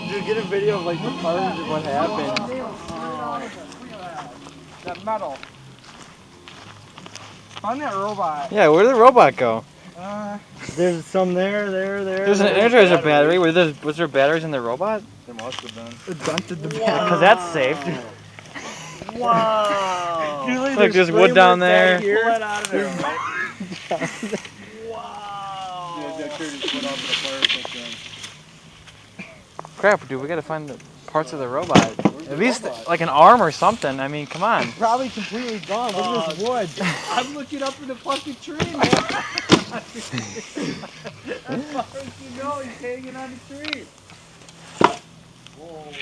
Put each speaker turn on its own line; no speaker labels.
Dude, get a video of like the parts of what happened.
That metal. Find that robot.
Yeah, where did the robot go?
There's some there.
There's an Energizer battery. Was there batteries in the robot?
There must have been.
It dented the
Because that's safe.
Wow.
Dude,
Look, there's wood down there.
Pull that out of there.
Wow.
Yeah, that Curtis put off the fire pit then.
Crap, dude, we gotta find the parts of the robot. At least like an arm or something. I mean, come on.
Probably completely gone. Look at this wood.
I'm looking up in the fucking tree, man. As far as you know, he's hanging on the tree. Whoa.